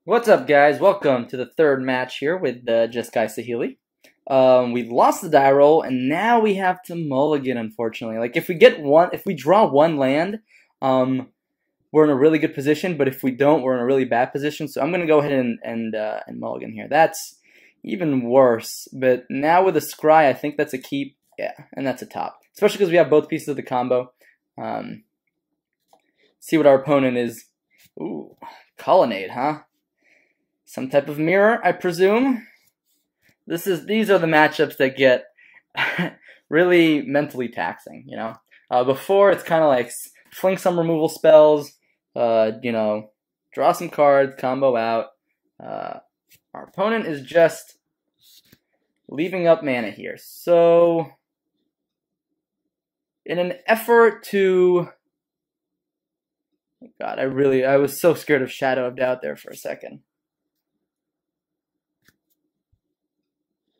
What's up, guys? Welcome to the third match here with Jeskai Saheeli. We lost the die roll, and now we have to mulligan, unfortunately. Like, if we draw one land, we're in a really good position, but if we don't, we're in a really bad position. So I'm going to go ahead and mulligan here. That's even worse, but now with a scry, I think that's a keep. Yeah, and that's a top, especially because we have both pieces of the combo. See what our opponent is. Ooh, colonnade, huh? Some type of mirror, I presume. These are the matchups that get really mentally taxing, you know. Before, it's kind of like fling some removal spells, draw some cards, combo out. Our opponent is just leaving up mana here. So, in an effort to... God, I was so scared of Shadow of Doubt there for a second.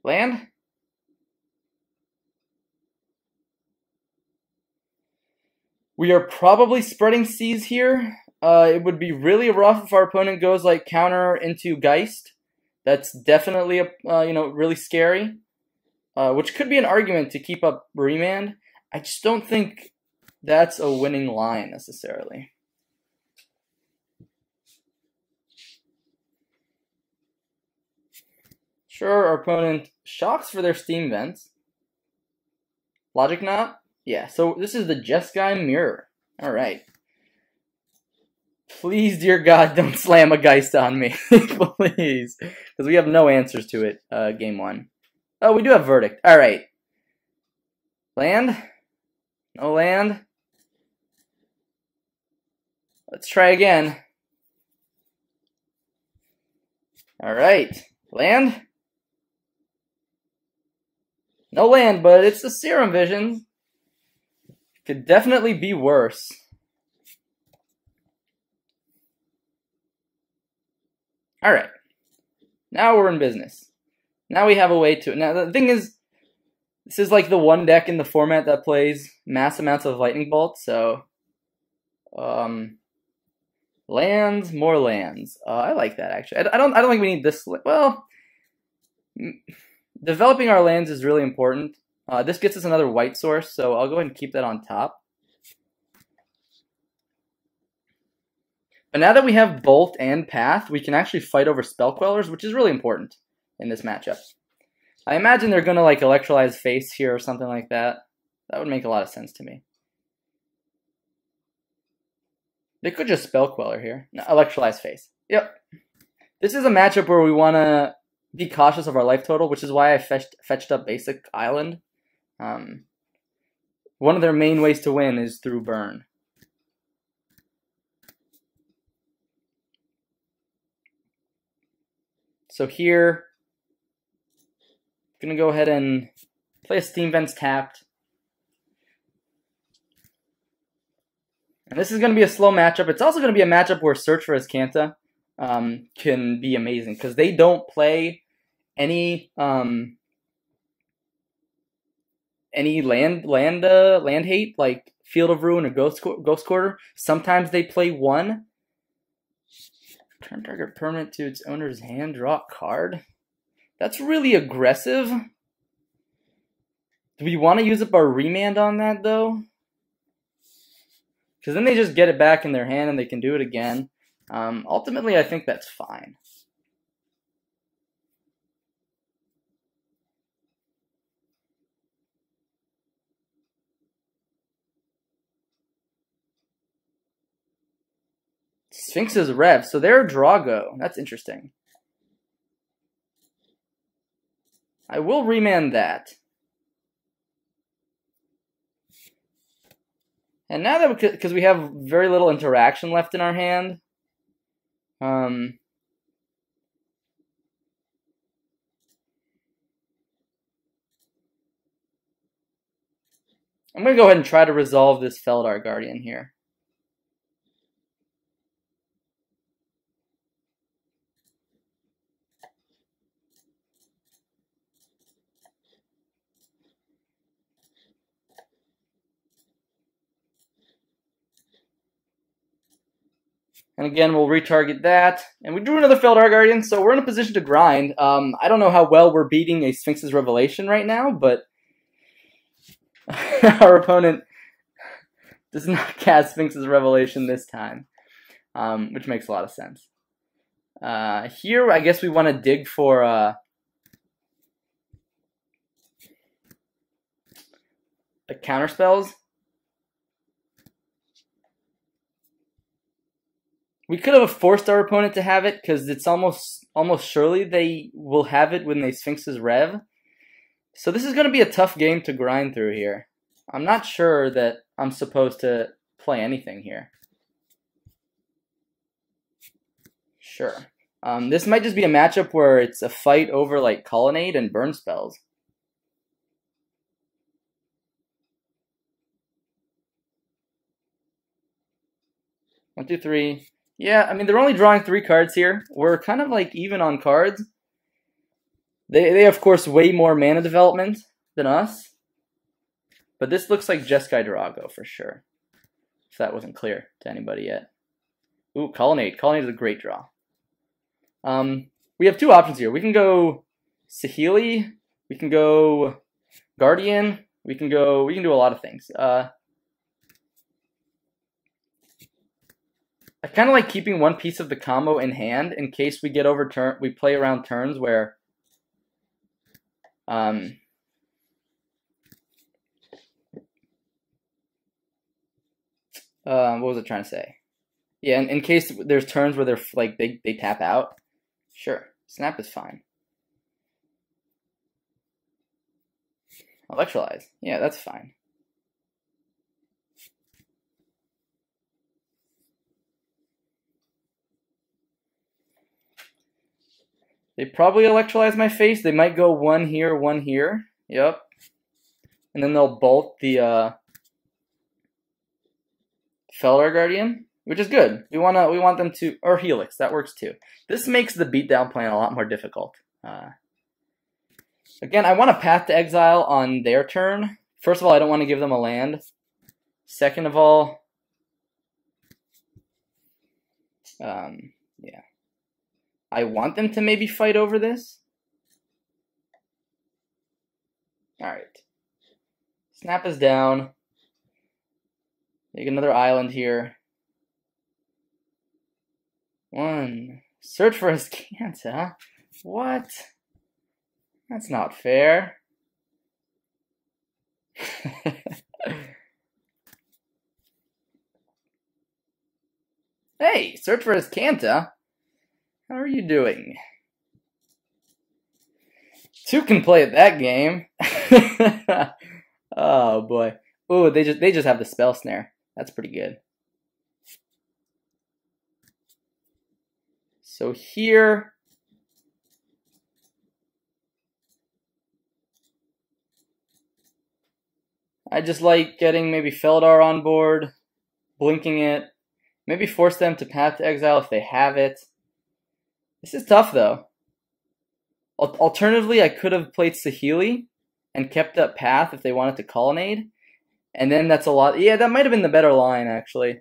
Land? We are probably spreading seas here. It would be really rough if our opponent goes like counter into Geist. That's definitely really scary. Which could be an argument to keep up Remand. I just don't think that's a winning line necessarily. Sure, our opponent shocks for their steam vents. Logic Knot? Yeah, so this is the Jeskai Mirror. Alright. Please, dear God, don't slam a Geist on me. Please. Because we have no answers to it, game one. Oh, we do have Verdict. Alright. Land? No land? Let's try again. Alright. Land? No land, but it's the Serum Vision. Could definitely be worse. Alright. Now we're in business. Now we have a way to... Now, the thing is, this is like the one deck in the format that plays mass amounts of Lightning Bolt, so... lands, more lands. I like that, actually. I don't think we need this... Well... Developing our lands is really important. This gets us another white source, so I'll go ahead and keep that on top. But now that we have Bolt and Path, we can actually fight over Spell Quellers, which is really important in this matchup. I imagine they're going to like Electrolyze Face here or something like that. That would make a lot of sense to me. They could just Spell Queller here. No, Electrolyze Face. Yep. This is a matchup where we want to be cautious of our life total, which is why I fetched up Basic Island. One of their main ways to win is through burn. So here, I'm going to go ahead and play a Steam Vents tapped. And this is going to be a slow matchup. It's also going to be a matchup where Search for Azcanta can be amazing because they don't play any land hate like Field of Ruin or Ghost Quarter. Sometimes they play one. Turn target permanent to its owner's hand, draw a card. That's really aggressive. Do we want to use up our Remand on that though? Because then they just get it back in their hand and they can do it again. Ultimately, I think that's fine. Sphinx's Rev, so they're Drago. That's interesting. I will remand that. And now that, because we have very little interaction left in our hand, I'm going to go ahead and try to resolve this Feldar Guardian here. And again, we'll retarget that. And we drew another Feldar Guardian, so we're in a position to grind. I don't know how well we're beating a Sphinx's Revelation right now, but our opponent does not cast Sphinx's Revelation this time, which makes a lot of sense. Here, I guess we want to dig for a counterspells. We could have forced our opponent to have it because it's almost surely they will have it when they Sphinx's Rev. So this is going to be a tough game to grind through here. I'm not sure that I'm supposed to play anything here. Sure. This might just be a matchup where it's a fight over like Colonnade and burn spells. One, two, three. Yeah, I mean, they're only drawing 3 cards here. We're kind of like even on cards. They of course, way more mana development than us. But this looks like Jeskai Durago for sure. If that wasn't clear to anybody yet. Ooh, Colonnade. Colonnade is a great draw. We have 2 options here. We can go Saheeli. We can go Guardian. We can do a lot of things. I kind of like keeping one piece of the combo in hand in case we get overturned. We play around turns where what was I trying to say? Yeah, in case there's turns where they're like they tap out. Sure, snap is fine. Electrolyze. Yeah, that's fine. They probably electrolyze my face. They might go 1 here, 1 here. Yep. And then they'll bolt the Feldar Guardian, which is good. We want them to, or Helix, that works too. This makes the beatdown plan a lot more difficult. Again, I want a Path to Exile on their turn. First of all, I don't want to give them a land. Second of all, yeah. I want them to maybe fight over this. Alright. Snap is down. Make another island here. 1. Search for his Canta. What? That's not fair. Hey, search for his Canta. How are you doing? 2 can play at that game. Oh boy. Ooh, they just have the spell snare. That's pretty good. So here I just like getting maybe Feldar on board, blinking it, maybe force them to Path to Exile if they have it. This is tough, though. Alternatively, I could have played Saheeli and kept up Path if they wanted to Colonnade. And then that's a lot. Yeah, that might have been the better line, actually.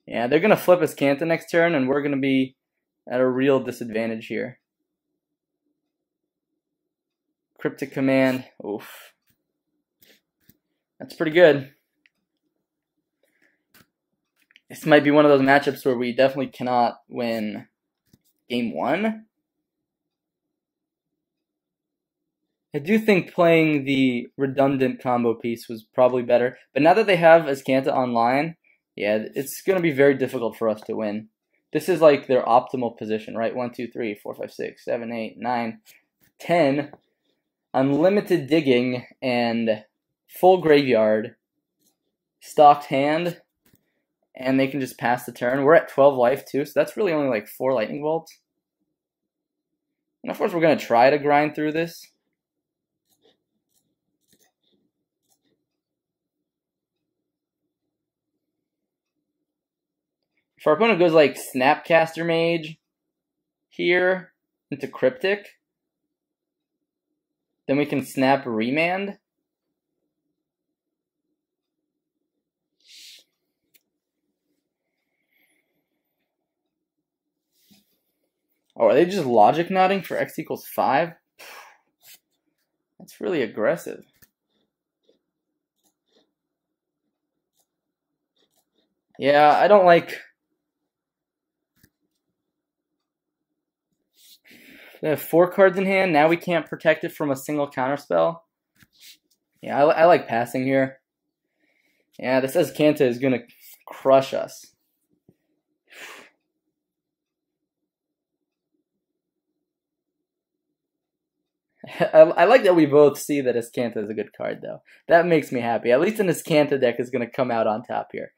Yeah, they're going to flip us Canta next turn, and we're going to be at a real disadvantage here. Cryptic Command. Oof. That's pretty good. This might be one of those matchups where we definitely cannot win game 1. I do think playing the redundant combo piece was probably better. But now that they have Azcanta online, yeah, it's going to be very difficult for us to win. This is like their optimal position, right? 1, 2, 3, 4, 5, 6, 7, 8, 9, 10. Unlimited digging and full graveyard. Stocked hand. And they can just pass the turn. We're at 12 life too, so that's really only like 4 lightning bolts. And of course we're going to try to grind through this. If our opponent goes like Snapcaster Mage here into Cryptic, then we can snap Remand. Oh, are they just logic nodding for x equals 5? That's really aggressive. Yeah, I don't like... We have 4 cards in hand. Now we can't protect it from a single counterspell. Yeah, I like passing here. Yeah, this says Kanta is going to crush us. I like that we both see that Iskanta is a good card, though. That makes me happy. At least an Iskanta deck is going to come out on top here.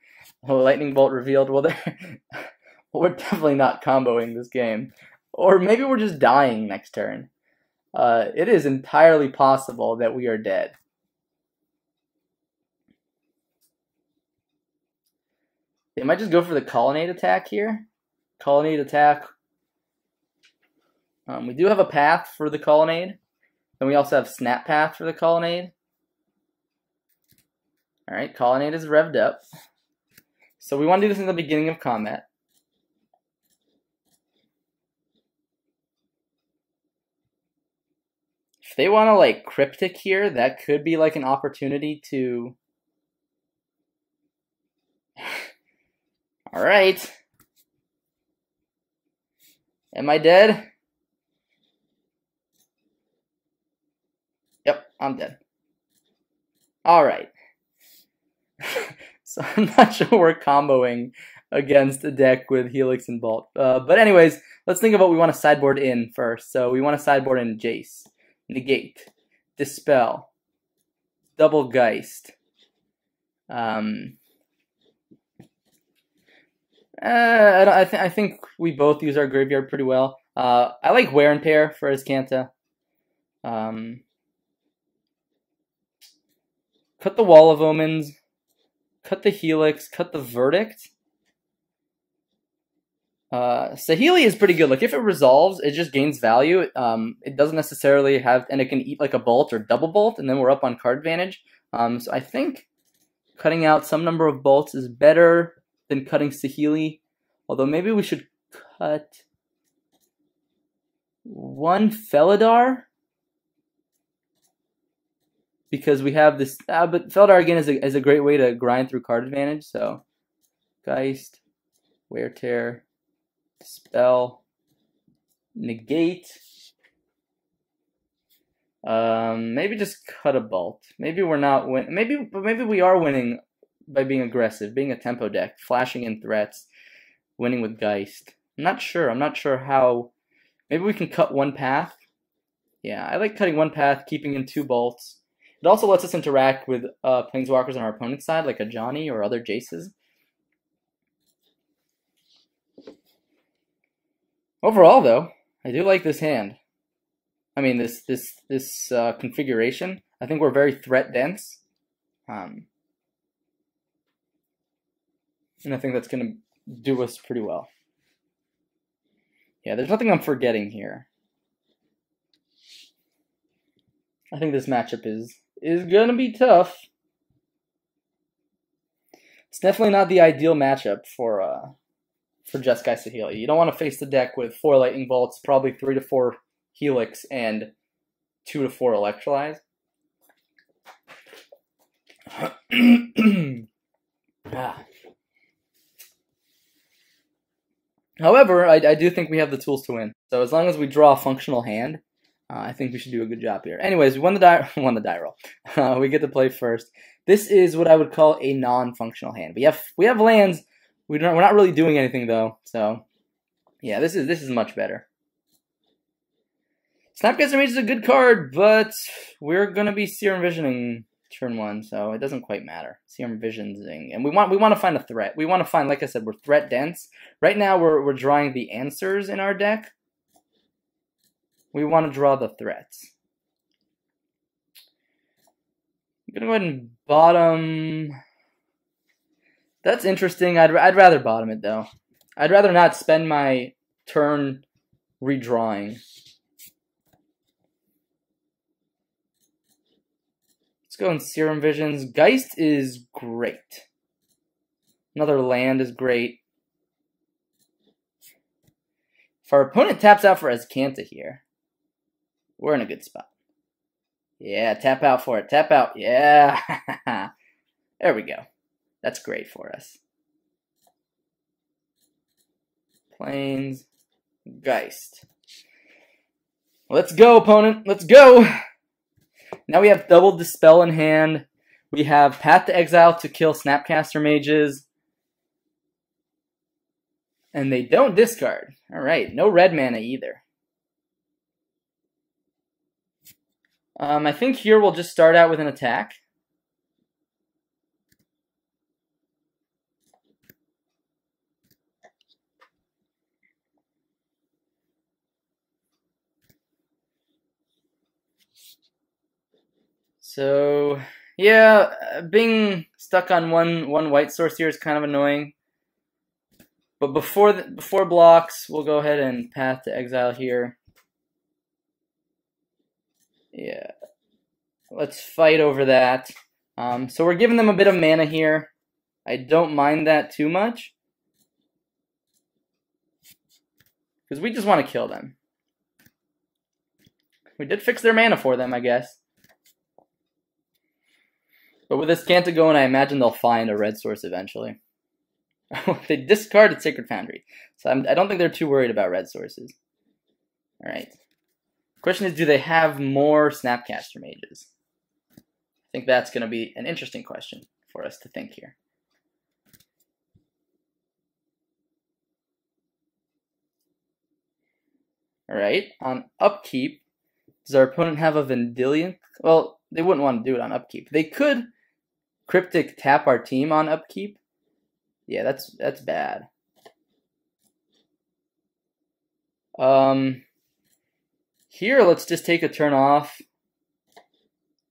Oh, Lightning Bolt revealed. Well, we're definitely not comboing this game. Or maybe we're just dying next turn. It is entirely possible that we are dead. They might just go for the Colonnade attack here. Colonnade attack. We do have a path for the Colonnade. And we also have Snap Path for the Colonnade. Alright, Colonnade is revved up. So we want to do this in the beginning of combat. If they want to like Cryptic here, that could be like an opportunity to... Alright. Am I dead? Yep, I'm dead. Alright. So I'm not sure we're comboing against a deck with Helix and Bolt. But anyways, let's think of what we want to sideboard in first. So we want to sideboard in Jace, Negate, Dispel, Double Geist. I think we both use our graveyard pretty well. I like Wear and Tear for Iskanta. Cut the Wall of Omens, cut the Helix, cut the Verdict. Saheeli is pretty good. Like, if it resolves, it just gains value. It doesn't necessarily have, and it can eat like a Bolt or double Bolt, and then we're up on card advantage. So I think cutting out some number of bolts is better than cutting Saheeli. Although maybe we should cut one Felidar, because we have this. But Felidar again is a great way to grind through card advantage. So Geist, Wear Tear, Dispel, Negate. Maybe just cut a Bolt. Maybe we're not win. Maybe we are winning by being aggressive, being a tempo deck, flashing in threats, winning with Geist. I'm not sure. I'm not sure how. Maybe we can cut one path. Yeah, I like cutting one path, keeping in 2 bolts. It also lets us interact with Planeswalkers on our opponent's side, like a Johnny or other Jaces. Overall, though, I do like this hand. I mean, this configuration. I think we're very threat dense, and I think that's going to do us pretty well. Yeah, there's nothing I'm forgetting here. I think this matchup is going to be tough. It's definitely not the ideal matchup for Jeskai Saheeli. You don't want to face the deck with 4 Lightning Bolts, probably 3 to 4 Helix, and 2 to 4 Electrolyze. However, I do think we have the tools to win. So as long as we draw a functional hand, I think we should do a good job here. Anyways, we won the die roll. We get to play first. This is what I would call a non-functional hand. We have lands. We're not really doing anything though. So yeah, this is much better. Snapcaster Mage is a good card, but we're gonna be Serum Visioning turn 1, so it doesn't quite matter. Serum Visioning, and we want to find a threat. We want to find, like I said, we're threat dense. Right now, we're drawing the answers in our deck. We want to draw the threats. I'm gonna go ahead and bottom. That's interesting. I'd rather bottom it though. I'd rather not spend my turn redrawing. Let's go in Serum Visions. Geist is great. Another land is great. If our opponent taps out for Azcanta here, we're in a good spot. Yeah, tap out for it. Tap out. Yeah. There we go. That's great for us. Plains. Geist. Let's go, opponent. Let's go. Now we have double Dispel in hand. We have Path to Exile to kill Snapcaster Mages. And they don't discard. Alright, no red mana either. I think here we'll just start out with an attack. So, yeah, being stuck on one white source here is kind of annoying. But before blocks, we'll go ahead and Path to Exile here. Yeah, let's fight over that. So we're giving them a bit of mana here. I don't mind that too much, because we just want to kill them. We did fix their mana for them, I guess. But with this Azcanta going, I imagine they'll find a red source eventually. They discarded Sacred Foundry, so I don't think they're too worried about red sources. Alright. Question is, do they have more Snapcaster Mages? I think that's going to be an interesting question for us to think here. Alright, on upkeep, does our opponent have a Vendilion? Well, they wouldn't want to do it on upkeep. They could Cryptic tap our team on upkeep. Yeah, that's bad. Here, let's just take a turn off.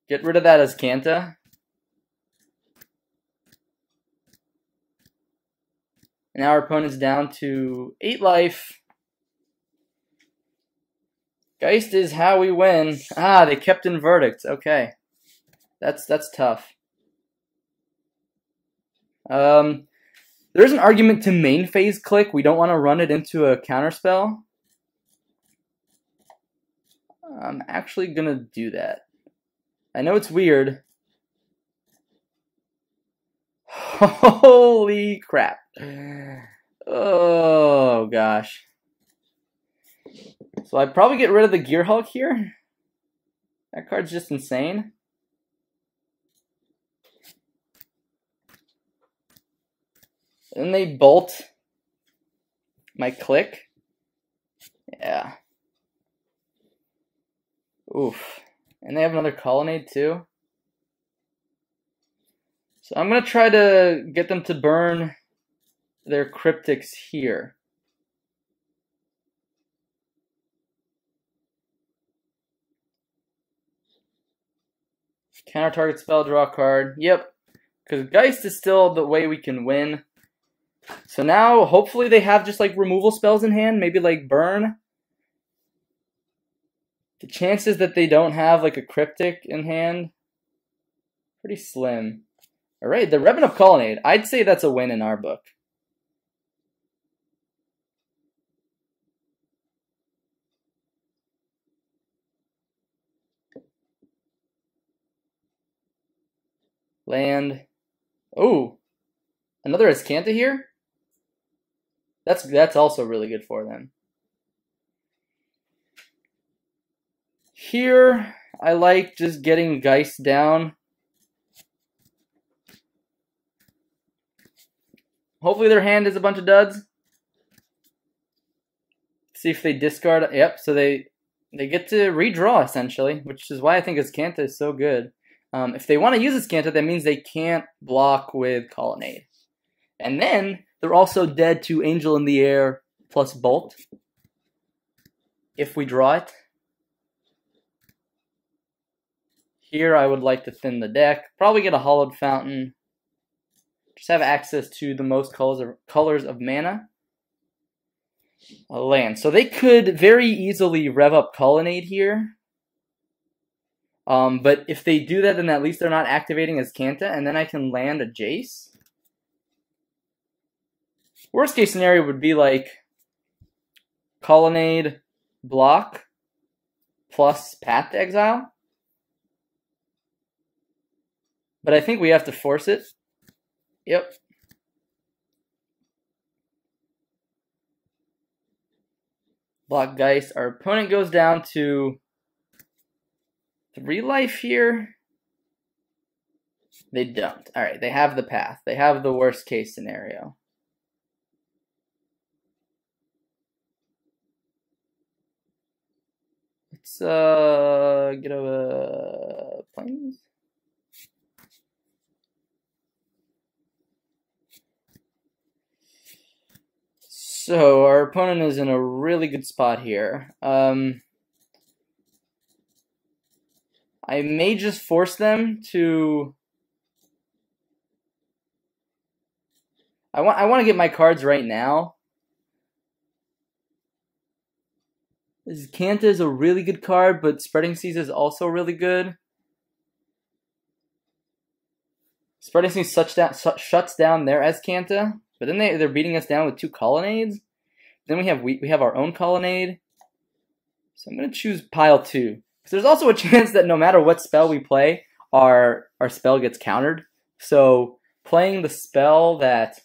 Get rid of that Azcanta. Now our opponent's down to 8 life. Geist is how we win. Ah, they kept in Verdict. Okay. That's tough. There's an argument to main phase click. We don't want to run it into a counterspell. I'm actually going to do that. I know it's weird. Holy crap. Oh, gosh. So I'd probably get rid of the Gear Hulk here. That card's just insane. And they bolt my click. Yeah. Oof. And they have another Colonnade too. So I'm going to try to get them to burn their Cryptics here. Counter target spell, draw a card. Yep. Because Geist is still the way we can win. So now, hopefully they have just like removal spells in hand, maybe like burn. The chances that they don't have like a Cryptic in hand, pretty slim. Alright, they're revving up Colonnade. I'd say that's a win in our book. Land. Oh, another Azcanta here? That's also really good for them. Here, I like just getting Geist down. Hopefully their hand is a bunch of duds. See if they discard. Yep, so they get to redraw, essentially, which is why I think Azcanta is so good. If they want to use Azcanta, that means they can't block with Colonnade. And then they're also dead to Angel in the Air plus Bolt. If we draw it. Here I would like to thin the deck. Probably get a Hollowed Fountain. Just have access to the most colors of mana. A land. So they could very easily rev up Colonnade here. But if they do that, then at least they're not activating Azcanta, and then I can land a Jace. Worst case scenario would be like Colonnade block plus Path to Exile. But I think we have to force it. Yep. Block Geist. Our opponent goes down to 3 life here. They don't. All right, they have the path. They have the worst case scenario. Let's get a planes. So our opponent is in a really good spot here. I may just force them to. I want to get my cards right now. This Kanta is a really good card, but Spreading Seas is also really good. Spreading Seas shuts down their Kanta, but then they're beating us down with 2 colonnades. Then we have our own colonnade. So I'm gonna choose pile 2. Because there's also a chance that no matter what spell we play, our spell gets countered. So playing the spell that,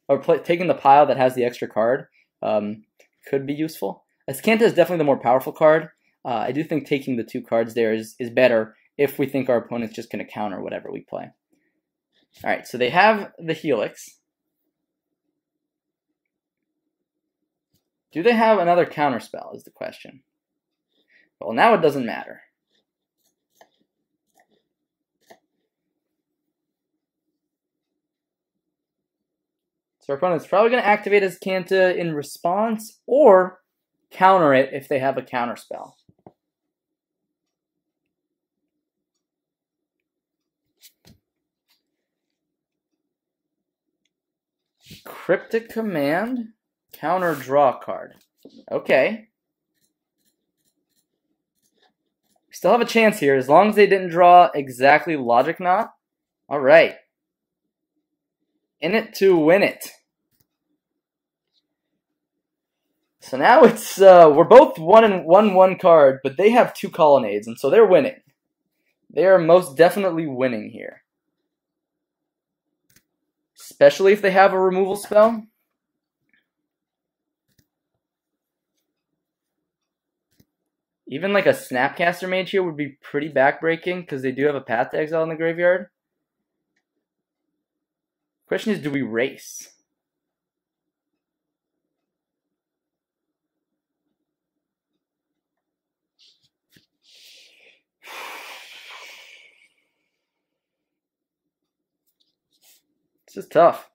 or taking the pile that has the extra card, could be useful. Kanta is definitely the more powerful card. I do think taking the 2 cards there is better if we think our opponent's just going to counter whatever we play. Alright, so they have the Helix. Do they have another counter spell is the question. Well, now it doesn't matter. So our opponent's probably going to activate his Kanta in response, or counter it if they have a counter spell. Cryptic Command, counter draw card. Okay. We still have a chance here, as long as they didn't draw exactly Logic Knot. Alright. In it to win it. So now it's, we're both 1-1 card, but they have 2 colonnades, and so they're winning. They are most definitely winning here. Especially if they have a removal spell. Even like a Snapcaster Mage here would be pretty backbreaking, because they do have a Path to Exile in the graveyard. Question is, do we race? This is tough.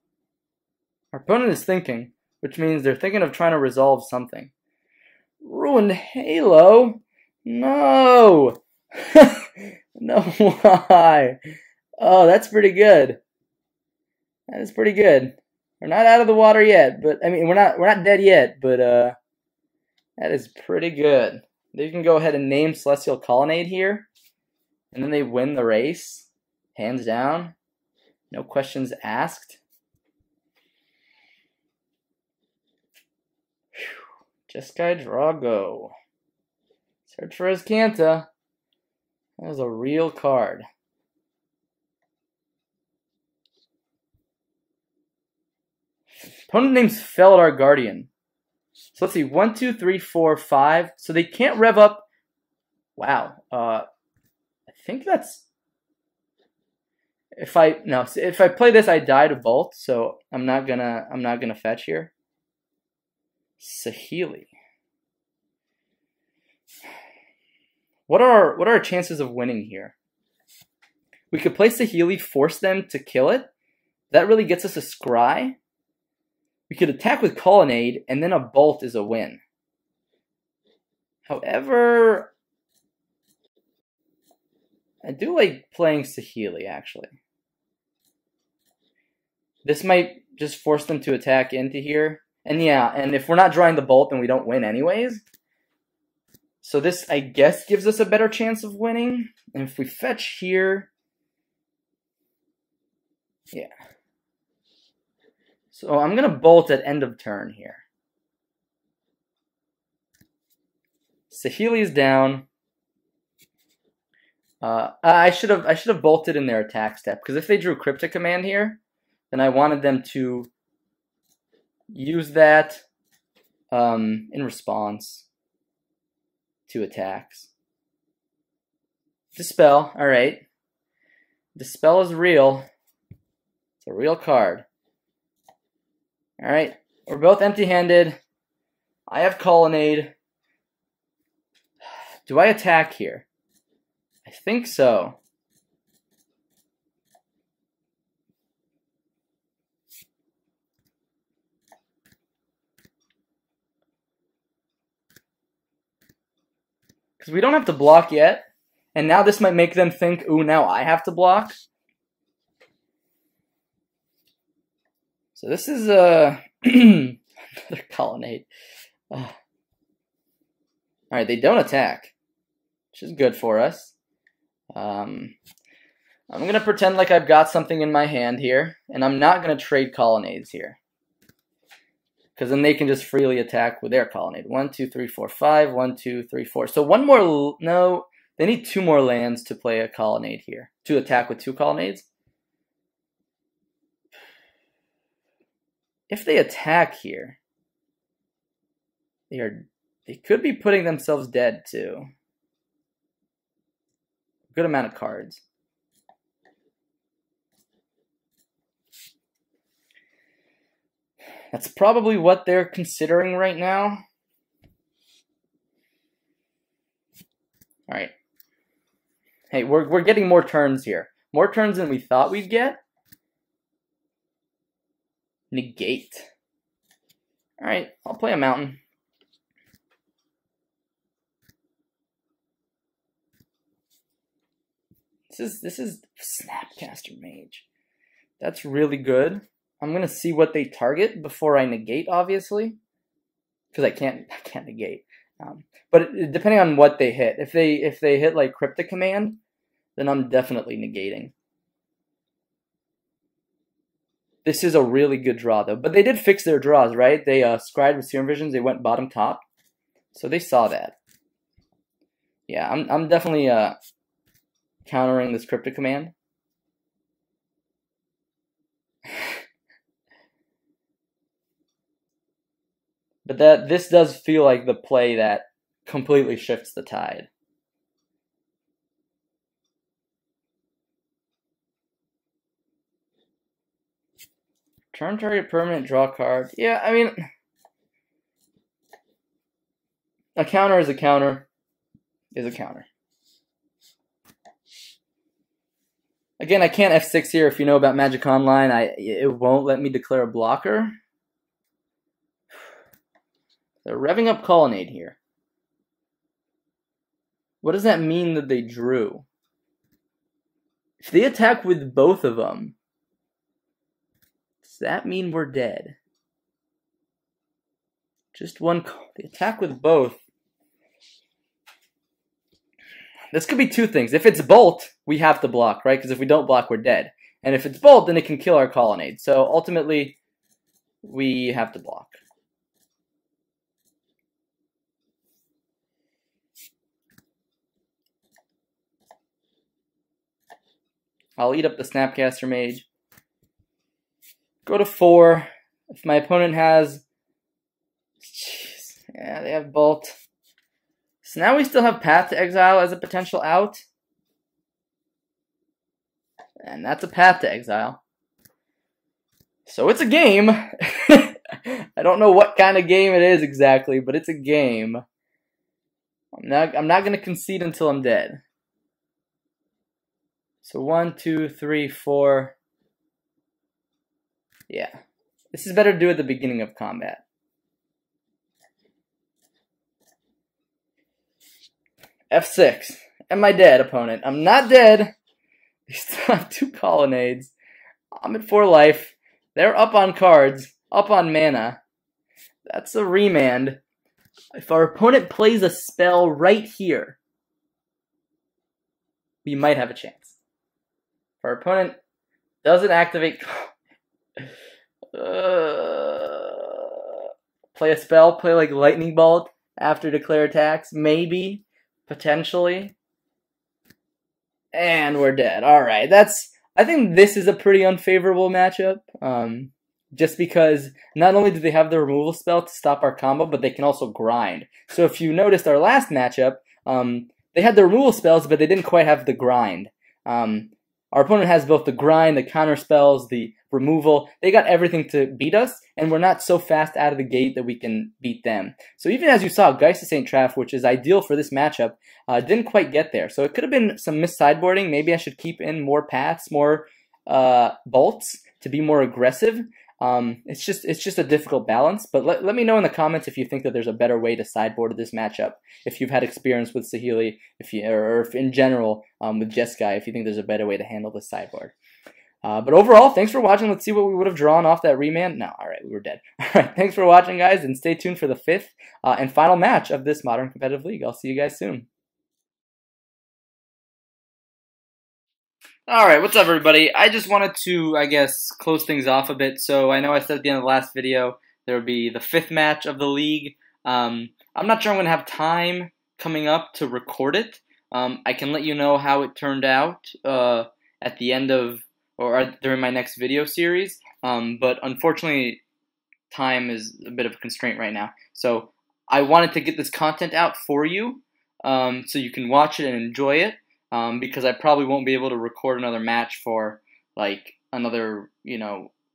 Our opponent is thinking, which means they're thinking of trying to resolve something. Ruined Halo? No! No, why? Oh, that's pretty good. That is pretty good. We're not out of the water yet, but I mean we're not dead yet, but that is pretty good. They can go ahead and name Celestial Colonnade here, and then they win the race, hands down. No questions asked. Jeskai Drago. Search for his Kanta. That was a real card. Opponent name's Feldar Guardian. So let's see, 1, 2, 3, 4, 5. So they can't rev up. Wow. I think that's. If I play this, I die to bolt. So I'm not gonna fetch here. Saheeli. What are our chances of winning here? We could play Saheeli, force them to kill it. That really gets us a scry. We could attack with Colonnade, and then a bolt is a win. However, I do like playing Saheeli, actually. This might just force them to attack into here. And yeah, and if we're not drawing the bolt, then we don't win anyways. So this, I guess, gives us a better chance of winning. And if we fetch here, yeah. So I'm going to bolt at end of turn here. Saheeli's down. I should have bolted in their attack step, because if they drew Cryptic Command here, then I wanted them to use that in response to attacks. Dispel, alright. Dispel is real. It's a real card. Alright, we're both empty-handed. I have Colonnade. Do I attack here? I think so. Because we don't have to block yet. And now this might make them think, ooh, now I have to block. So this is another Colonnade. Alright, they don't attack, which is good for us. I'm going to pretend like I've got something in my hand here, and I'm not going to trade Colonnades here. Because then they can just freely attack with their Colonnade. 1, 2, 3, 4, 5. 1, 2, 3, 4. So one more, no, they need 2 more lands to play a Colonnade here. To attack with 2 Colonnades. If they attack here, they could be putting themselves dead too. Good amount of cards. That's probably what they're considering right now. All right. Hey, we're getting more turns here. More turns than we thought we'd get. Negate. All right, I'll play a mountain. This is Snapcaster Mage. That's really good. I'm gonna see what they target before I negate, obviously, because I can't negate. But depending on what they hit, if they hit like Cryptic Command, then I'm definitely negating. This is a really good draw though, but they did fix their draws, right? They scried with Serum Visions. They went bottom top, so they saw that. Yeah, I'm definitely countering this Cryptic Command. But this does feel like the play that completely shifts the tide. Turn target permanent, draw card. Yeah, I mean, a counter is a counter is a counter. Again, I can't F6 here. If you know about Magic Online, it won't let me declare a blocker. They're revving up Colonnade here. What does that mean that they drew? If they attack with both of them, does that mean we're dead? Just one call. They attack with both. This could be two things. If it's Bolt, we have to block, right? Because if we don't block, we're dead. And if it's Bolt, then it can kill our Colonnade. So ultimately, we have to block. I'll eat up the Snapcaster Mage. Go to 4. If my opponent has... Jeez. Yeah, they have Bolt. So now we still have Path to Exile as a potential out. And that's a Path to Exile. So it's a game. I don't know what kind of game it is exactly, but it's a game. I'm not going to concede until I'm dead. So 1, 2, 3, 4. Yeah. This is better to do at the beginning of combat. F6. Am I dead, opponent? I'm not dead. They still have 2 Colonnades. I'm at 4 life. They're up on cards. Up on mana. That's a remand. If our opponent plays a spell right here, we might have a chance. If our opponent doesn't activate... play a spell, play like Lightning Bolt, after declare attacks, maybe, potentially. And we're dead. Alright, I think this is a pretty unfavorable matchup. Just because not only do they have the removal spell to stop our combo, but they can also grind. So if you noticed our last matchup, they had the removal spells, but they didn't quite have the grind. Our opponent has both the grind, the counter spells, the removal. They got everything to beat us, and we're not so fast out of the gate that we can beat them. So even as you saw, Geist St. Traff, which is ideal for this matchup, didn't quite get there. So it could have been some missed sideboarding. Maybe I should keep in more paths, more bolts to be more aggressive. It's just a difficult balance, but let me know in the comments if you think that there's a better way to sideboard this matchup. If you've had experience with Saheeli, or if in general with Jeskai, if you think there's a better way to handle this sideboard. But overall, thanks for watching. Let's see what we would have drawn off that remand. No, all right, we were dead. All right, thanks for watching, guys, and stay tuned for the 5th and final match of this Modern Competitive League. I'll see you guys soon. Alright, what's up everybody? I just wanted to, I guess, close things off a bit. So I know I said at the end of the last video there would be the 5th match of the league. I'm not sure I'm going to have time coming up to record it. I can let you know how it turned out at the end of, or during my next video series. But unfortunately, time is a bit of a constraint right now. So I wanted to get this content out for you so you can watch it and enjoy it. Because I probably won't be able to record another match for like another,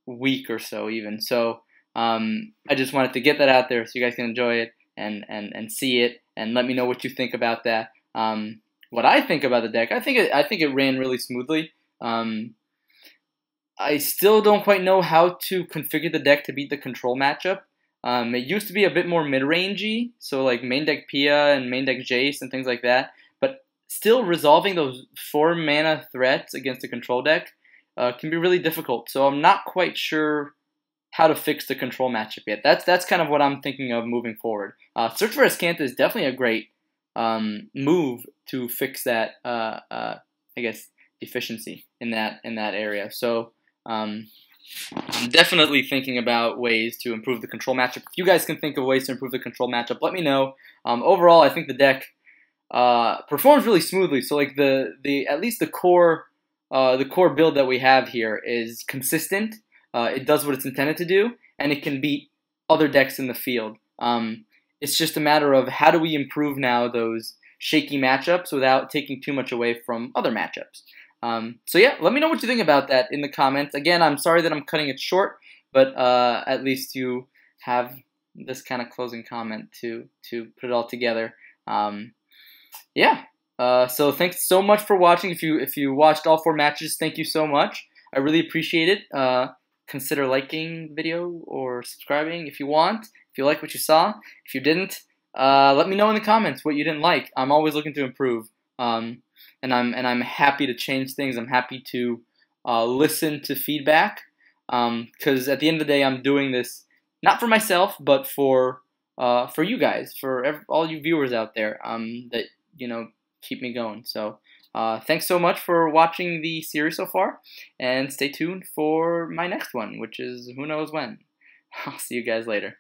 week or so even. So I just wanted to get that out there so you guys can enjoy it and see it and let me know what you think about that. What I think about the deck, I think it ran really smoothly. I still don't quite know how to configure the deck to beat the control matchup. It used to be a bit more mid-rangey, so like main deck Pia and main deck Jace and things like that. Still resolving those 4-mana threats against a control deck can be really difficult. So I'm not quite sure how to fix the control matchup yet. That's kind of what I'm thinking of moving forward. Search for Azcanta is definitely a great move to fix that, I guess, deficiency in that area. So I'm definitely thinking about ways to improve the control matchup. If you guys can think of ways to improve the control matchup, let me know. Overall, I think the deck performs really smoothly. So like at least the core build that we have here is consistent. It does what it's intended to do, and it can beat other decks in the field. It's just a matter of how do we improve now those shaky matchups without taking too much away from other matchups. So yeah, let me know what you think about that in the comments. Again, I'm sorry that I'm cutting it short, but at least you have this kind of closing comment to put it all together. Yeah, so thanks so much for watching. If you watched all 4 matches, thank you so much. I really appreciate it. Consider liking the video or subscribing if you want. If you like what you saw, if you didn't, let me know in the comments what you didn't like. I'm always looking to improve, and I'm happy to change things. I'm happy to listen to feedback, because at the end of the day, I'm doing this not for myself, but for you guys, for all you viewers out there that keep me going. So thanks so much for watching the series so far, and stay tuned for my next one, which is who knows when. I'll see you guys later.